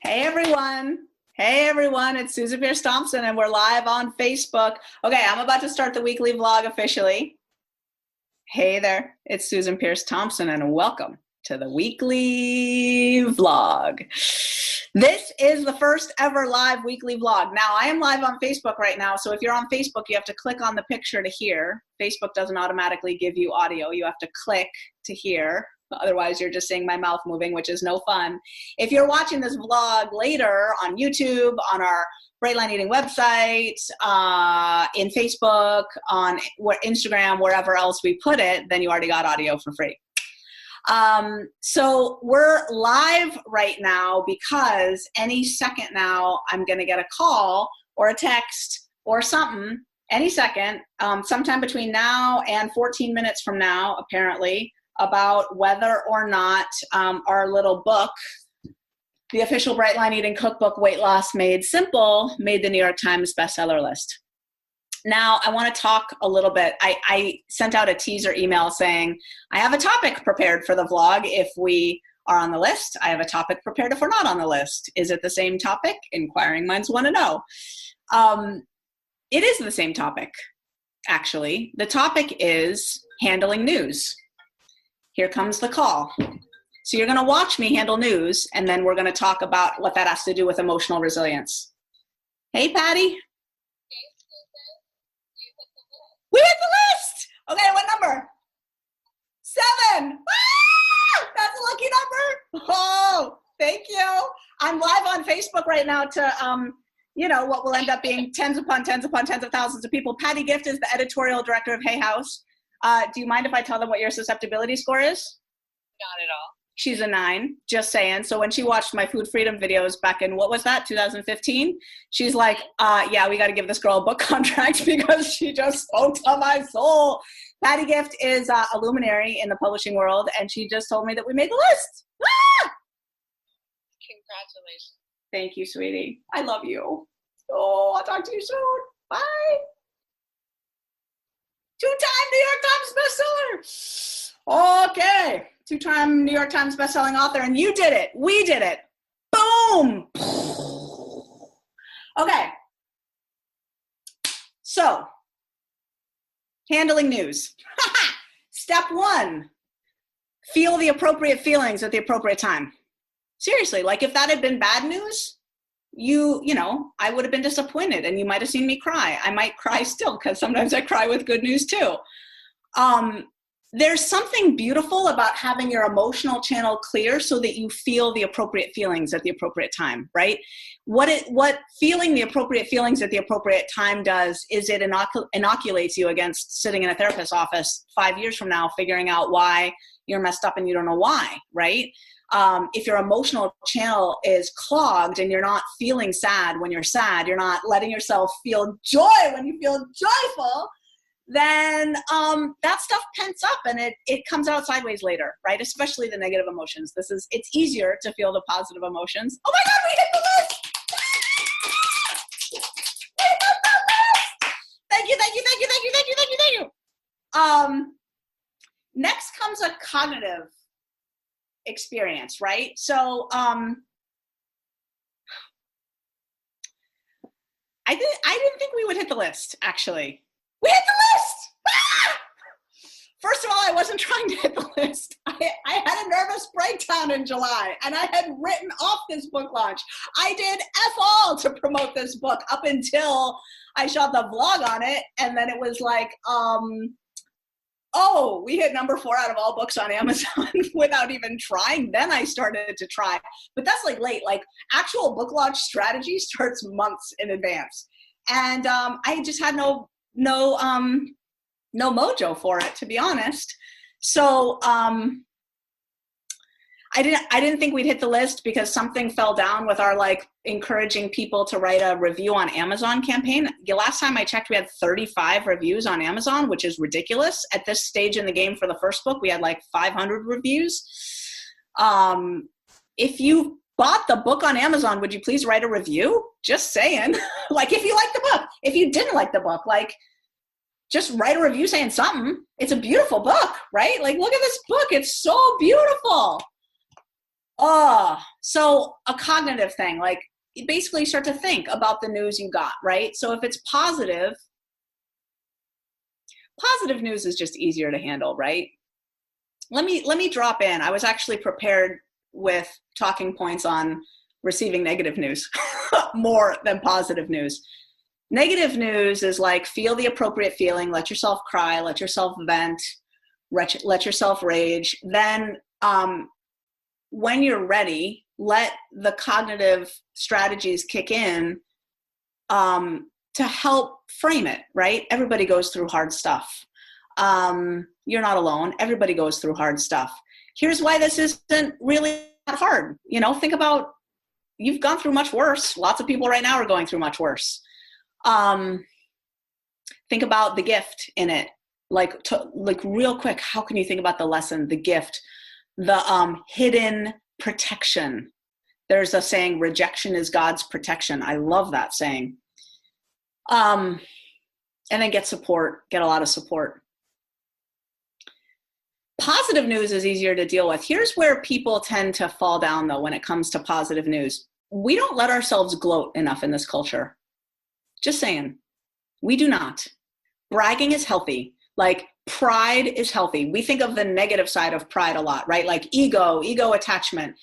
Hey everyone. Hey everyone, it's Susan Pierce Thompson and we're live on Facebook. Okay, I'm about to start the weekly vlog officially. Hey there, it's Susan Pierce Thompson and welcome to the weekly vlog. This is the first ever live weekly vlog. Now I am live on Facebook right now, so if you're on Facebook, you have to click on the picture to hear. Facebook doesn't automatically give you audio. You have to click to hear. Otherwise, you're just seeing my mouth moving, which is no fun. If you're watching this vlog later on YouTube, on our Bright Line Eating website, in Facebook, on Instagram, wherever else we put it, then you already got audio for free. So we're live right now because any second now I'm going to get a call or a text or something any second, sometime between now and 14 minutes from now, apparently, about whether or not our little book, the official Bright Line Eating Cookbook, Weight Loss Made Simple, made the New York Times bestseller list. Now, I want to talk a little bit. I sent out a teaser email saying, I have a topic prepared for the vlog if we are on the list. I have a topic prepared if we're not on the list. Is it the same topic? Inquiring minds want to know. It is the same topic, actually. The topic is handling news. Here comes the call. So you're going to watch me handle news, and then we're going to talk about what that has to do with emotional resilience. Hey, Patty. Hey, Susan. You hit the list. We hit the list! Okay, what number? 7. Ah! That's a lucky number. Oh, thank you. I'm live on Facebook right now to, what will end up being tens upon tens upon tens of thousands of people. Patty Gift is the editorial director of Hay House. Do you mind if I tell them what your susceptibility score is? Not at all. She's a 9, just saying. So when she watched my food freedom videos back in, what was that, 2015? She's like, yeah, we got to give this girl a book contract because she just spoke to my soul. Patty Gift is a luminary in the publishing world, and she just told me that we made the list. Ah! Congratulations. Thank you, sweetie. I love you. Oh, I'll talk to you soon. Bye. 2-time New York Times bestseller. Okay. 2-time New York Times bestselling author, and you did it. We did it. Boom. Okay. So, handling news. Step 1, feel the appropriate feelings at the appropriate time. Seriously, like if that had been bad news, I would have been disappointed and you might have seen me cry. I might cry still because sometimes I cry with good news too. There's something beautiful about having your emotional channel clear so that you feel the appropriate feelings at the appropriate time, right? What feeling the appropriate feelings at the appropriate time does is it inoculates you against sitting in a therapist's office 5 years from now figuring out why you're messed up and you don't know why, right? If your emotional channel is clogged and you're not feeling sad when you're sad, you're not letting yourself feel joy when you feel joyful, then that stuff pents up and it comes out sideways later, right? Especially the negative emotions. It's easier to feel the positive emotions. Oh my God, we hit the list! We hit the list! Thank you, thank you, thank you, thank you, thank you, thank you, thank you. Next comes a cognitive experience, right? So I didn't think we would hit the list, actually. We hit the list! Ah! First of all, I wasn't trying to hit the list. I had a nervous breakdown in July, and I had written off this book launch. I did F all to promote this book up until I shot the vlog on it, and then it was like, oh, we hit number 4 out of all books on Amazon without even trying. Then I started to try, but that's like late. Like actual book launch strategy starts months in advance. And I just had no mojo for it, to be honest. So I didn't think we'd hit the list because something fell down with our like encouraging people to write a review on Amazon campaign. The last time I checked, we had 35 reviews on Amazon, which is ridiculous. At this stage in the game for the first book, we had like 500 reviews. If you bought the book on Amazon, would you please write a review? Just saying. Like if you like the book, if you didn't like the book, like just write a review saying something. It's a beautiful book, right? Like look at this book. It's so beautiful. So a cognitive thing, like you basically start to think about the news you got, right? So if it's positive news is just easier to handle, right? Let me drop in. I was actually prepared with talking points on receiving negative news more than positive news. Negative news is like, feel the appropriate feeling, let yourself cry, let yourself vent, let yourself rage. Then when you're ready, let the cognitive strategies kick in to help frame it, right? Everybody goes through hard stuff. You're not alone. Everybody goes through hard stuff. Here's why this isn't really that hard. Think about, you've gone through much worse. Lots of people right now are going through much worse. Think about the gift in it. Like real quick, how can you think about the lesson, the gift, the hidden protection? There's a saying, rejection is God's protection. I love that saying. And then get a lot of support. Positive news is easier to deal with. Here's where people tend to fall down, though, when it comes to positive news. We don't let ourselves gloat enough in this culture. Just saying. We do not. Bragging is healthy. Like, pride is healthy. We think of the negative side of pride a lot, right? Like ego attachment.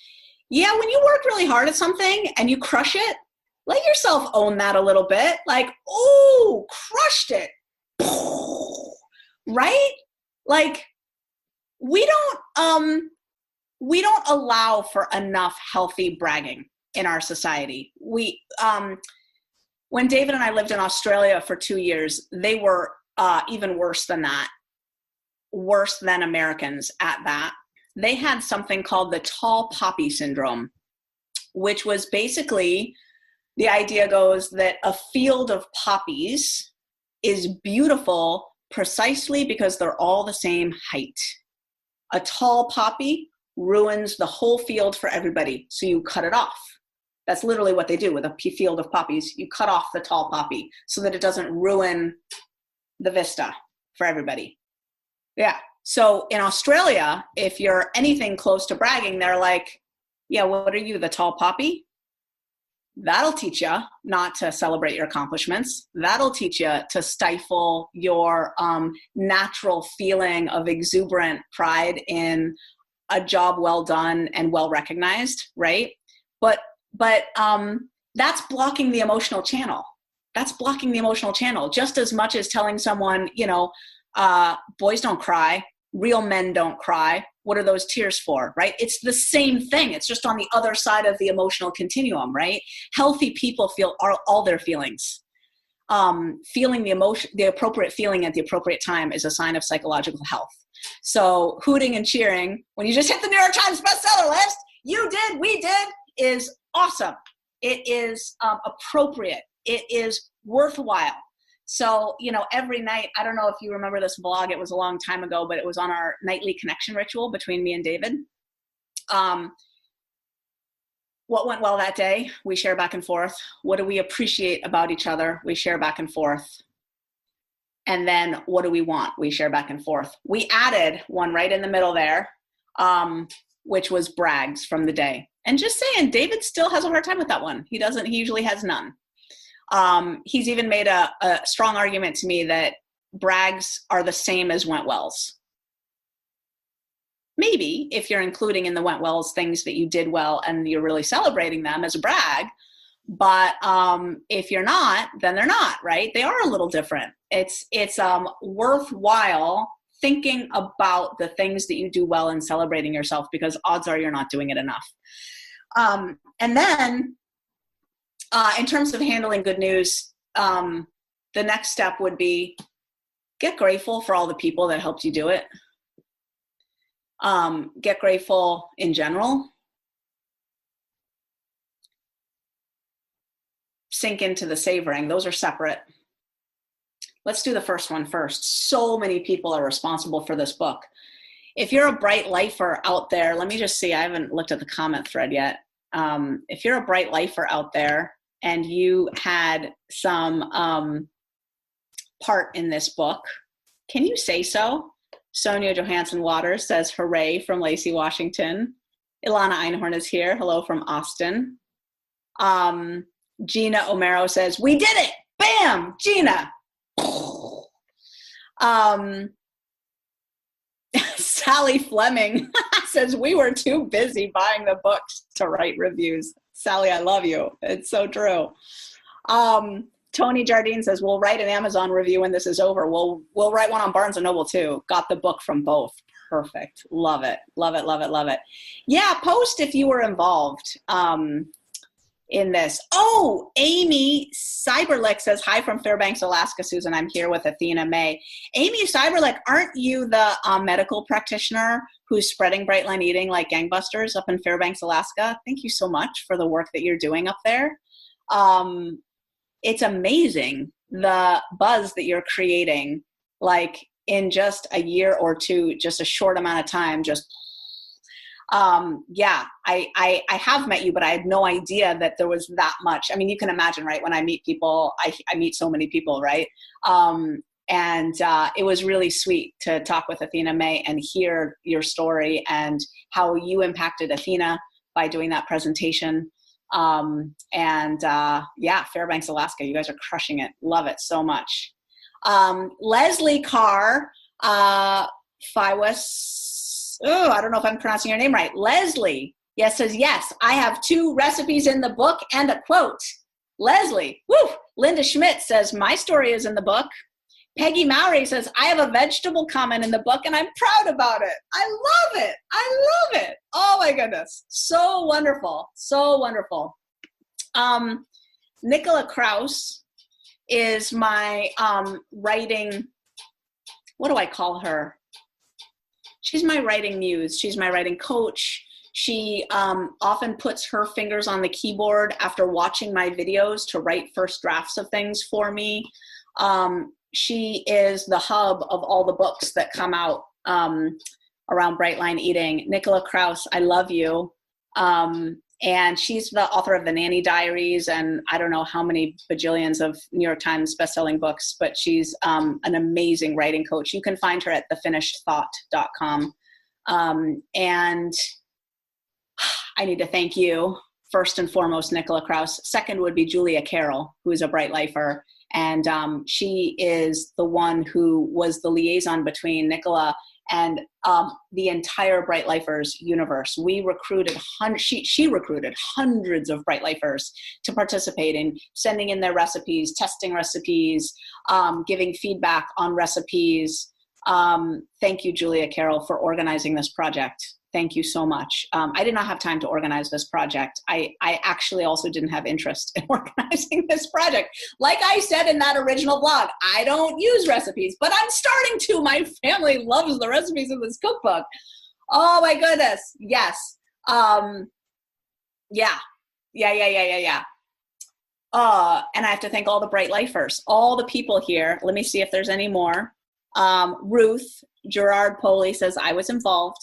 Yeah, when you work really hard at something and you crush it, let yourself own that a little bit. Like, oh, crushed it. Right? Like, we don't allow for enough healthy bragging in our society. When David and I lived in Australia for 2 years, they were even worse than that, worse than Americans at that. They had something called the tall poppy syndrome, which was basically, the idea goes that a field of poppies is beautiful precisely because they're all the same height. A tall poppy ruins the whole field for everybody, so you cut it off. That's literally what they do with a field of poppies. You cut off the tall poppy so that it doesn't ruin the vista for everybody. Yeah. So in Australia, if you're anything close to bragging, they're like, yeah, what are you, the tall poppy? That'll teach you not to celebrate your accomplishments. That'll teach you to stifle your natural feeling of exuberant pride in a job well done and well recognized, right? But that's blocking the emotional channel. That's blocking the emotional channel just as much as telling someone, boys don't cry, real men don't cry. What are those tears for, right? It's the same thing. It's just on the other side of the emotional continuum, right? Healthy people feel all their feelings. Feeling the appropriate feeling at the appropriate time is a sign of psychological health. So hooting and cheering, when you just hit the New York Times bestseller list, you did, we did, is awesome. It is appropriate. It is worthwhile. So, every night, I don't know if you remember this vlog, it was a long time ago, but it was on our nightly connection ritual between me and David. What went well that day? We share back and forth. What do we appreciate about each other? We share back and forth. And then what do we want? We share back and forth. We added one right in the middle there, which was brags from the day. And just saying, David still has a hard time with that one. He usually has none. He's even made a strong argument to me that brags are the same as went wells. Maybe if you're including in the went wells things that you did well and you're really celebrating them as a brag, but if you're not, then they're not, right? They are a little different. It's worthwhile thinking about the things that you do well and celebrating yourself, because odds are you're not doing it enough. And then in terms of handling good news, the next step would be get grateful for all the people that helped you do it. Get grateful in general. Sink into the savoring. Those are separate. Let's do the first one first. So many people are responsible for this book. If you're a bright lifer out there, let me just see, I haven't looked at the comment thread yet. If you're a bright lifer out there and you had some part in this book, can you say so? Sonia Johansson Waters says, hooray from Lacey, Washington. Ilana Einhorn is here. Hello from Austin. Gina Omero says, we did it. Bam, Gina. Sally Fleming says, we were too busy buying the books to write reviews. Sally, I love you. It's so true. Tony Jardine says, we'll write an Amazon review when this is over. We'll write one on Barnes & Noble too. Got the book from both. Perfect. Love it. Love it, love it, love it. Yeah, post if you were involved in this. Oh, Amy Cyberlick says, hi from Fairbanks, Alaska, Susan. I'm here with Athena May. Amy Cyberlick, aren't you the medical practitioner who's spreading Bright Line Eating like gangbusters up in Fairbanks, Alaska? Thank you so much for the work that you're doing up there. It's amazing the buzz that you're creating, like in just a year or two, just a short amount of time, just yeah, I have met you, but I had no idea that there was that much. I mean, you can imagine, right? When I meet people, I meet so many people, right? And it was really sweet to talk with Athena May and hear your story and how you impacted Athena by doing that presentation. Yeah, Fairbanks, Alaska, you guys are crushing it. Love it so much. Leslie Carr, I don't know if I'm pronouncing your name right. Leslie, yes, says, yes, I have 2 recipes in the book and a quote. Leslie, woo! Linda Schmidt says, my story is in the book. Peggy Mowry says, I have a vegetable comment in the book and I'm proud about it. I love it. I love it. Oh my goodness. So wonderful. So wonderful. Nicola Kraus is my writing, what do I call her? She's my writing muse. She's my writing coach. She often puts her fingers on the keyboard after watching my videos to write first drafts of things for me. She is the hub of all the books that come out around Bright Line Eating. Nicola Kraus, I love you. And she's the author of The Nanny Diaries and I don't know how many bajillions of New York Times bestselling books, but she's an amazing writing coach. You can find her at thefinishedthought.com. And I need to thank you, first and foremost, Nicola Kraus. Second would be Julia Carroll, who is a Bright Lifer. And she is the one who was the liaison between Nicola and the entire Bright Lifers universe. We recruited, she recruited hundreds of Bright Lifers to participate in sending in their recipes, testing recipes, giving feedback on recipes. Thank you, Julia Carroll, for organizing this project. Thank you so much. I did not have time to organize this project. I actually also didn't have interest in organizing this project. Like I said in that original blog, I don't use recipes, but I'm starting to. My family loves the recipes in this cookbook. Oh my goodness. Yes. Yeah. And I have to thank all the Bright Lifers, all the people here. Let me see if there's any more. Ruth Gerard Poley says, I was involved.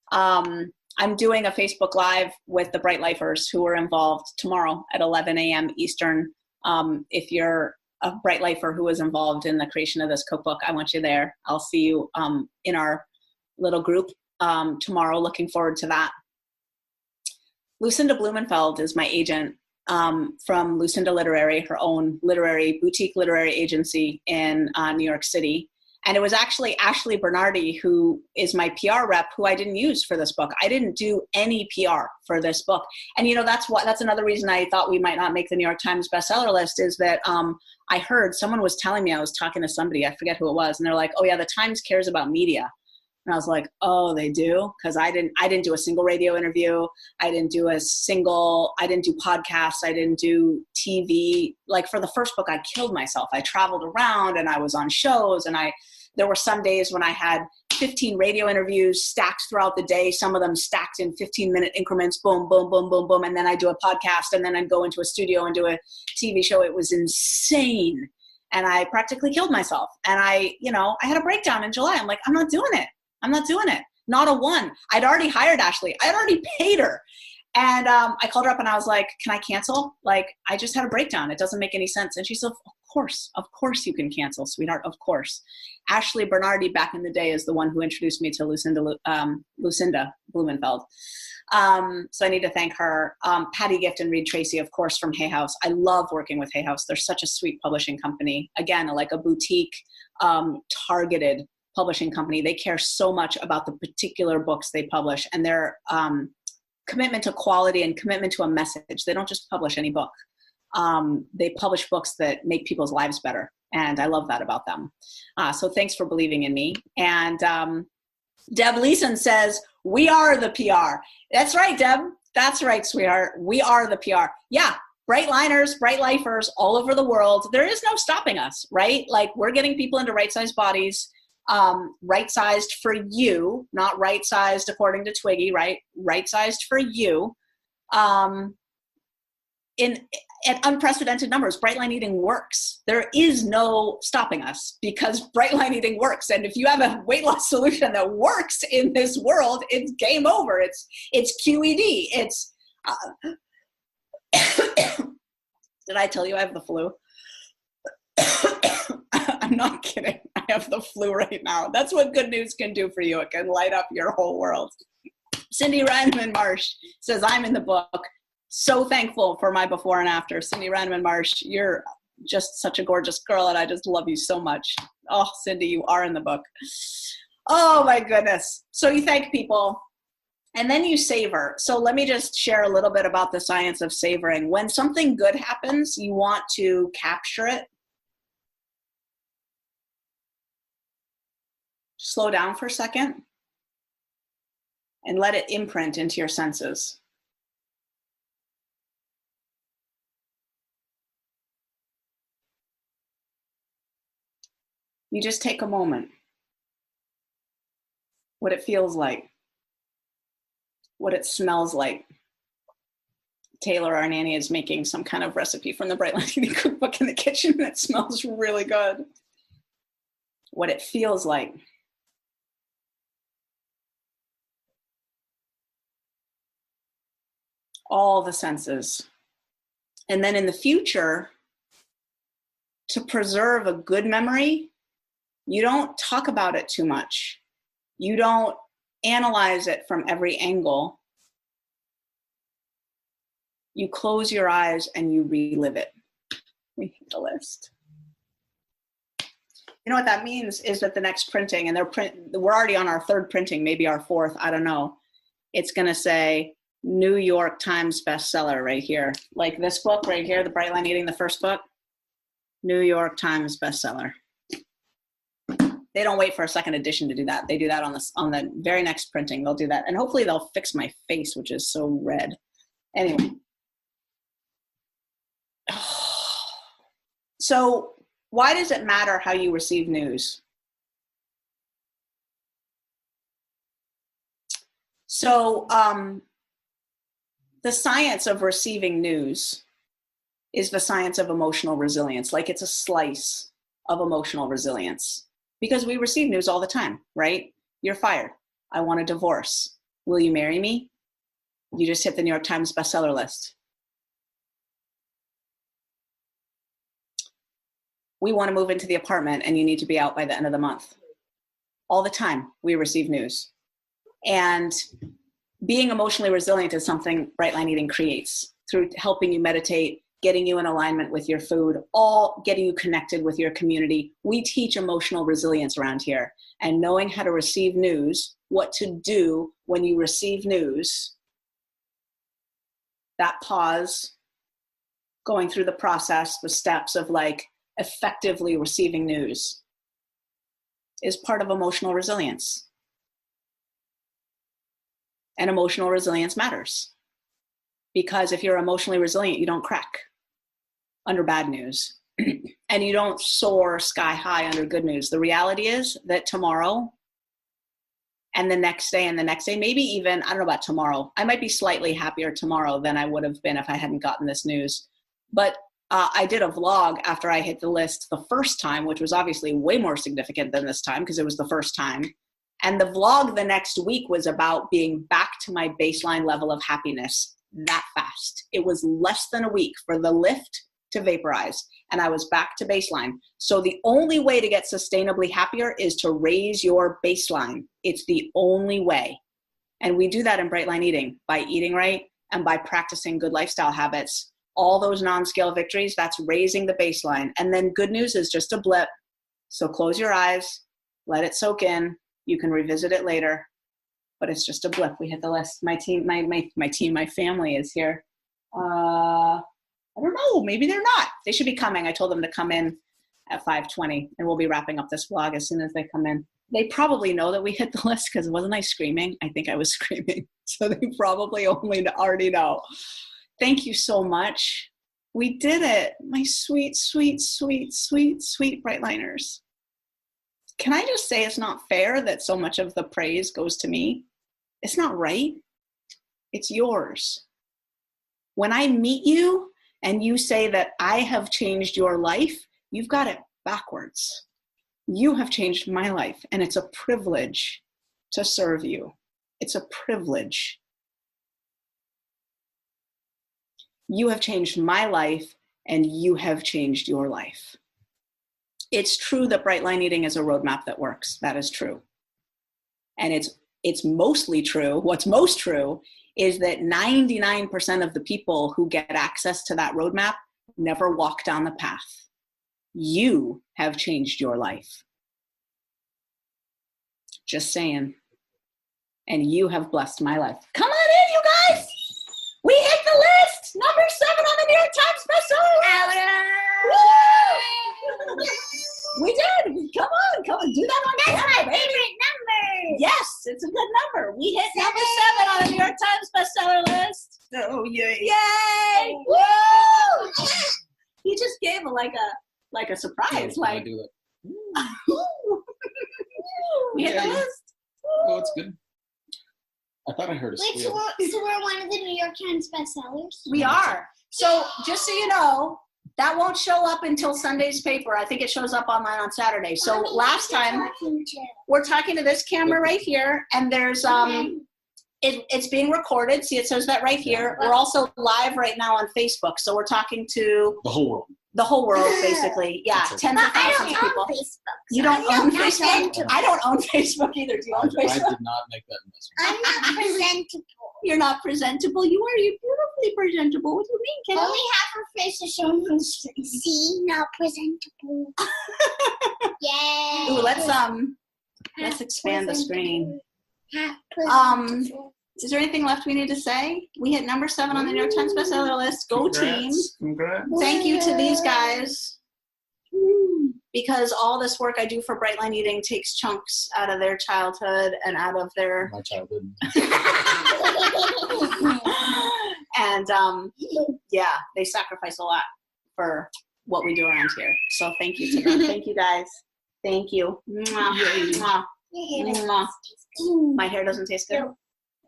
I'm doing a Facebook Live with the Bright Lifers who are involved tomorrow at 11 a.m. Eastern. If you're a Bright Lifer who was involved in the creation of this cookbook, I want you there. I'll see you in our little group tomorrow. Looking forward to that. Lucinda Blumenfeld is my agent from Lucinda Literary, her own boutique literary agency in New York City. And it was actually Ashley Bernardi, who is my PR rep, who I didn't use for this book. I didn't do any PR for this book. And, you know, that's another reason I thought we might not make the New York Times bestseller list is that I heard someone was telling me, I was talking to somebody, I forget who it was, and they're like, oh yeah, the Times cares about media. And I was like, oh, they do? Because I didn't do a single radio interview. I didn't do podcasts. I didn't do TV. Like for the first book, I killed myself. I traveled around and I was on shows, and there were some days when I had 15 radio interviews stacked throughout the day, some of them stacked in 15-minute increments, boom, boom, boom, boom, boom. And then I'd do a podcast, and then I'd go into a studio and do a TV show. It was insane. And I practically killed myself. And I had a breakdown in July. I'm like, I'm not doing it. Not a one. I'd already hired Ashley. I'd already paid her. And I called her up and I was like, can I cancel? Like, I just had a breakdown. It doesn't make any sense. And she said, of Of course you can cancel, sweetheart. Of course. Ashley Bernardi back in the day is the one who introduced me to Lucinda Blumenfeld. So I need to thank her. Patty Gift and Reed Tracy, of course, from Hay House. I love working with Hay House. They're such a sweet publishing company. Again, like a boutique, targeted publishing company. They care so much about the particular books they publish and their commitment to quality and commitment to a message. They don't just publish any book. They publish books that make people's lives better. And I love that about them. So thanks for believing in me. And Deb Leeson says, we are the PR. That's right, Deb. That's right, sweetheart. We are the PR. Yeah, bright liners, bright lifers all over the world. There is no stopping us, right? Like we're getting people into right-sized bodies, right-sized for you, not right-sized according to Twiggy, right? Right-sized for you. At unprecedented numbers, Bright Line Eating works. There is no stopping us because Bright Line Eating works. And if you have a weight loss solution that works in this world, it's game over. It's QED. It's, did I tell you I have the flu? I'm not kidding. I have the flu right now. That's what good news can do for you. It can light up your whole world. Cindy Randman Marsh says, I'm in the book. So thankful for my before and after. Cindy Randman Marsh, you're just such a gorgeous girl, and I just love you so much. Oh, Cindy, you are in the book. Oh, my goodness. So you thank people, and then you savor. So let me just share a little bit about the science of savoring. When something good happens, you want to capture it. Slow down for a second and let it imprint into your senses. You just take a moment. What it feels like. What it smells like. Taylor, our nanny, is making some kind of recipe from the Bright Line Eating Cookbook in the kitchen and it smells really good. What it feels like. All the senses. And then in the future, to preserve a good memory, you don't talk about it too much. You don't analyze it from every angle. You close your eyes and you relive it. We need a list. You know what that means is that the next printing, and we're already on our third printing, maybe our fourth, I don't know. It's gonna say New York Times bestseller right here. Like this book right here, the Bright Line Eating, the first book, New York Times bestseller. They don't wait for a second edition to do that. They do that on the very next printing. They'll do that. And hopefully they'll fix my face, which is so red. Anyway. So why does it matter how you receive news? So the science of receiving news is the science of emotional resilience. Like it's a slice of emotional resilience. Because we receive news all the time, right? You're fired. I want a divorce. Will you marry me? You just hit the New York Times bestseller list. We want to move into the apartment and you need to be out by the end of the month. All the time we receive news. And being emotionally resilient is something Bright Line Eating creates through helping you meditate, getting you in alignment with your food, all getting you connected with your community. We teach emotional resilience around here and knowing how to receive news, what to do when you receive news, that pause, going through the process, the steps of like effectively receiving news is part of emotional resilience. And emotional resilience matters. Because if you're emotionally resilient, you don't crack under bad news and you don't soar sky high under good news. The reality is that tomorrow and the next day and the next day, maybe even, I don't know about tomorrow, I might be slightly happier tomorrow than I would have been if I hadn't gotten this news. But I did a vlog after I hit the list the first time, which was obviously way more significant than this time because it was the first time. And the vlog the next week was about being back to my baseline level of happiness that fast. It was less than a week for the lift to vaporize, and I was back to baseline. So the only way to get sustainably happier is to raise your baseline. It's the only way. And we do that in Bright Line Eating by eating right and by practicing good lifestyle habits. All those non-scale victories, that's raising the baseline. And then good news is just a blip. So close your eyes, let it soak in. You can revisit it later, but it's just a blip. We hit the list. My team, my family is here. I don't know, maybe they're not. They should be coming. I told them to come in at 5:20, and we'll be wrapping up this vlog as soon as they come in. They probably know that we hit the list because wasn't I screaming? I think I was screaming. So they probably already know. Thank you so much. We did it. My sweet, sweet, sweet, sweet, sweet Bright Liners. Can I just say it's not fair that so much of the praise goes to me? It's not right. It's yours. When I meet you and you say that I have changed your life, you've got it backwards. You have changed my life, and it's a privilege to serve you. It's a privilege. You have changed my life, and you have changed your life. It's true that Bright Line Eating is a roadmap that works. That is true. And it's mostly true. What's most true is that 99% of the people who get access to that roadmap never walk down the path. You have changed your life. Just saying. And you have blessed my life. Come on in, you guys. We hit the list. Number 7 on the New York Times bestseller list. We did. Come on. Do that on That's camera, my baby. favorite number. Yes, it's a good number. We hit number 7 on the New York Times bestseller list. Oh, yay. Yay. Woo! He just gave a surprise. I do it. We hit the list. Oh, it's good. I thought I heard a Wait, squeal. so we're one of the New York Times bestsellers? We are. So just so you know, that won't show up until Sunday's paper. I think it shows up online on Saturday. So last time, we're talking to this camera right here, and there's it's being recorded. See, it says that right here. We're also live right now on Facebook, so we're talking to The whole world. the whole world, basically. Yeah, tens of thousands of people. Facebook. You don't own not Facebook? presentable. I don't own Facebook either. Do you I own did Facebook? not make that investment. I'm not presentable. You're not presentable. You are. You're beautifully presentable. What do you mean, Kelly? Only half her face is shown on the screen. See, not presentable. Yay. Ooh, let's expand the screen. Half presentable. Is there anything left we need to say? We hit number 7 on the New York Times bestseller list. Go team. Congrats. Thank you to these guys. Because all this work I do for Bright Line Eating takes chunks out of their childhood and out of their My childhood. and yeah, they sacrifice a lot for what we do around here. So thank you to them. Thank you guys. Thank you. Mwah, mwah, mwah. My hair doesn't taste good.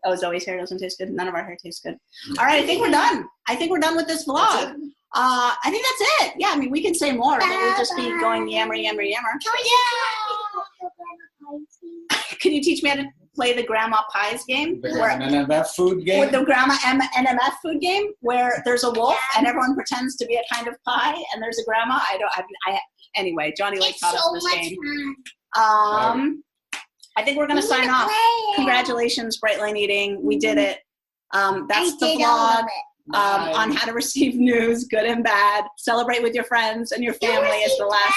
Oh, Zoe's hair doesn't taste good. None of our hair tastes good. All right, I think we're done. I think we're done with this vlog. I think that's it. Yeah, I mean, we can say more, but we'll just be going yammer, yammer, yammer. Can you teach me how to play the Grandma Pies game? And that food game? With the Grandma NMF food game, where there's a wolf and everyone pretends to be a kind of pie, and there's a grandma. Anyway, Johnny Lake taught us this game. I think we're going to sign off. Congratulations, Bright Line Eating. We did it. That's the vlog on how to receive news, good and bad. Celebrate with your friends and your family is the last.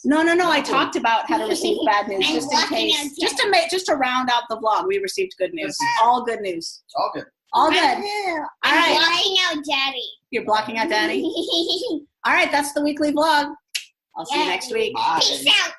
No. I talked about how to receive bad news just in case. Just to round out the vlog, we received good news. All good news. All good. All good. All right. Blocking out Daddy. You're blocking out Daddy? All right, that's the weekly vlog. I'll see you next week. Bye. Peace out.